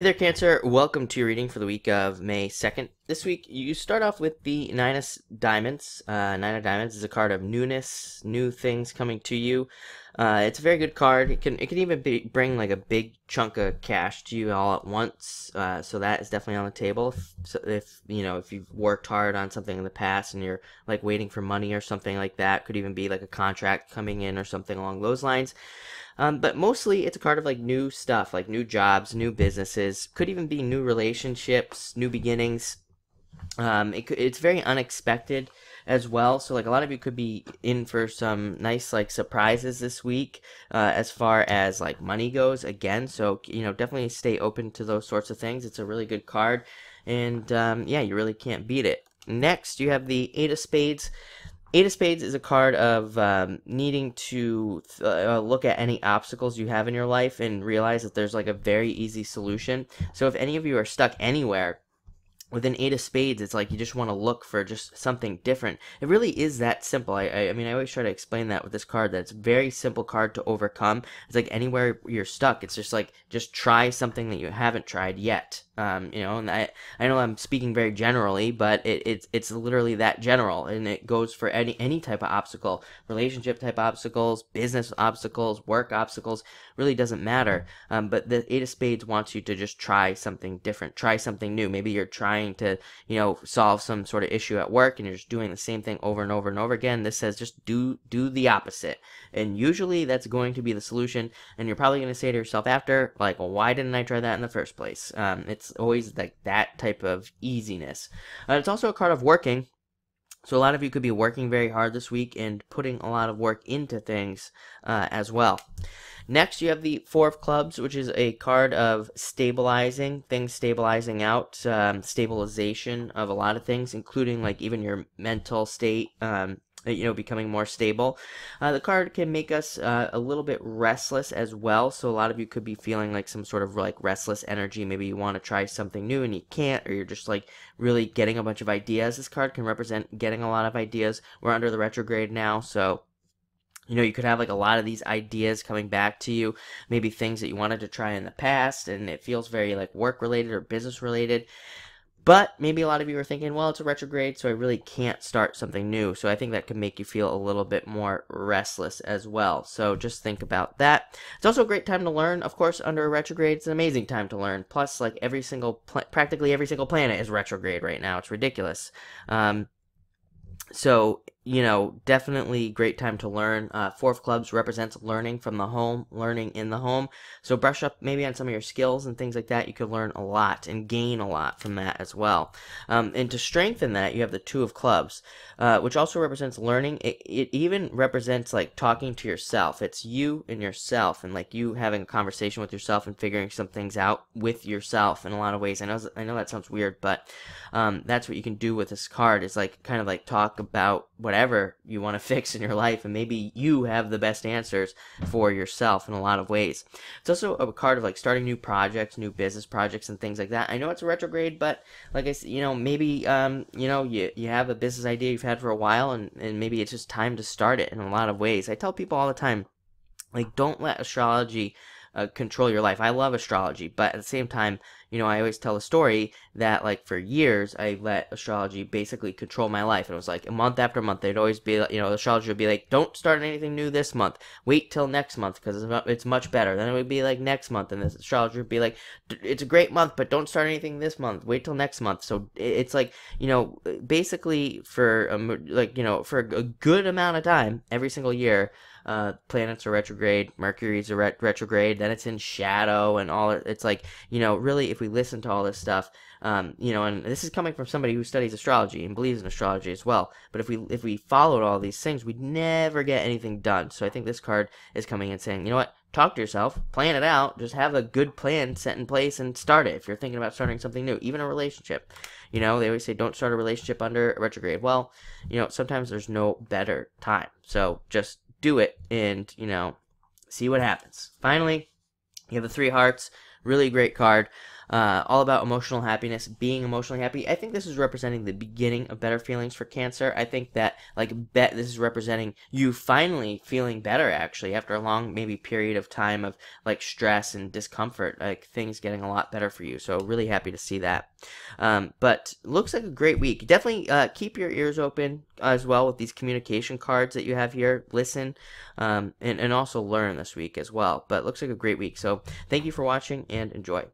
Hey there, Cancer. Welcome to your reading for the week of May 2nd. This week, you start off with the Nine of Diamonds. Nine of Diamonds is a card of newness, new things coming to you. It's a very good card. It can even bring like a big chunk of cash to you all at once. So that is definitely on the table. If you've worked hard on something in the past and you're like waiting for money or something like that, could even be like a contract coming in or something along those lines. But mostly it's a card of like new stuff, like new jobs, new businesses, could even be new relationships, new beginnings. It's very unexpected as well. So like a lot of you could be in for some nice like surprises this week as far as like money goes again. So definitely stay open to those sorts of things. It's a really good card, and yeah, you really can't beat it. Next, you have the Eight of Spades. Eight of Spades is a card of needing to look at any obstacles you have in your life and realize that there's like a very easy solution. So if any of you are stuck anywhere, with an Eight of Spades, it's like you just want to look for just something different. It really is that simple. I mean, I always try to explain that with this card, that it's a very simple card to overcome. It's like anywhere you're stuck, it's just like, just try something that you haven't tried yet. And I know I'm speaking very generally, but it's literally that general, and it goes for any type of obstacle, relationship type obstacles, business obstacles, work obstacles, really doesn't matter. But the Eight of Spades wants you to just try something different, try something new. Maybe you're trying to, solve some sort of issue at work and you're just doing the same thing over and over and over again. This says just do the opposite. And usually that's going to be the solution. And you're probably going to say to yourself after, like, well, why didn't I try that in the first place? It's always like that type of easiness. It's also a card of working. So a lot of you could be working very hard this week and putting a lot of work into things as well. Next, you have the Four of Clubs, which is a card of stabilizing, things stabilizing out, stabilization of a lot of things, including like even your mental state, becoming more stable. The card can make us a little bit restless as well, so a lot of you could be feeling like some sort of like restless energy. Maybe you want to try something new and you can't, or you're just like really getting a bunch of ideas. This card can represent getting a lot of ideas. We're under the retrograde now, so you could have like a lot of these ideas coming back to you, maybe things that you wanted to try in the past, and it feels very like work related or business related. But maybe a lot of you are thinking, well, it's a retrograde, so I really can't start something new. So I think that can make you feel a little bit more restless as well. So just think about that. It's also a great time to learn. Of course, under a retrograde, it's an amazing time to learn. Plus, like practically every single planet is retrograde right now. It's ridiculous. So, definitely great time to learn. Four of Clubs represents learning from the home, learning in the home. So brush up maybe on some of your skills and things like that. You could learn a lot and gain a lot from that as well. And to strengthen that, you have the Two of Clubs, which also represents learning. It even represents like talking to yourself. It's you and yourself, and like you having a conversation with yourself and figuring some things out with yourself in a lot of ways. I know that sounds weird, but that's what you can do with this card, is like kind of like talk about whatever you want to fix in your life, and maybe you have the best answers for yourself in a lot of ways. It's also a card of like starting new projects, new business projects, and things like that. I know it's a retrograde, but like I said, maybe you have a business idea you've had for a while, and maybe it's just time to start it in a lot of ways. I tell people all the time, like, don't let astrology control your life. I love astrology, but at the same time, I always tell a story that like for years I let astrology basically control my life. And it was like a month after month, they'd always be, astrology would be like, don't start anything new this month. Wait till next month because it's much better. Then it would be like next month, and this astrologer would be like, it's a great month, but don't start anything this month. Wait till next month. So it's like, basically for for a good amount of time every single year, planets are retrograde, Mercury's a retrograde, then it's in shadow and all. It's like, really, if we listen to all this stuff, and this is coming from somebody who studies astrology and believes in astrology as well, but if we followed all these things, we'd never get anything done. So I think this card is coming and saying, you know what, talk to yourself, plan it out, just have a good plan set in place and start it. If you're thinking about starting something new, even a relationship, they always say don't start a relationship under a retrograde. Well, sometimes there's no better time. So just do it and, see what happens. Finally, you have the Three Hearts. Really great card. all about emotional happiness, being emotionally happy. I think this is representing the beginning of better feelings for Cancer. I think that this is representing you finally feeling better, actually, after a long maybe period of time of stress and discomfort, things getting a lot better for you. So really happy to see that. But looks like a great week. Definitely keep your ears open as well with these communication cards that you have here. Listen, and also learn this week as well. But looks like a great week. So thank you for watching and enjoy.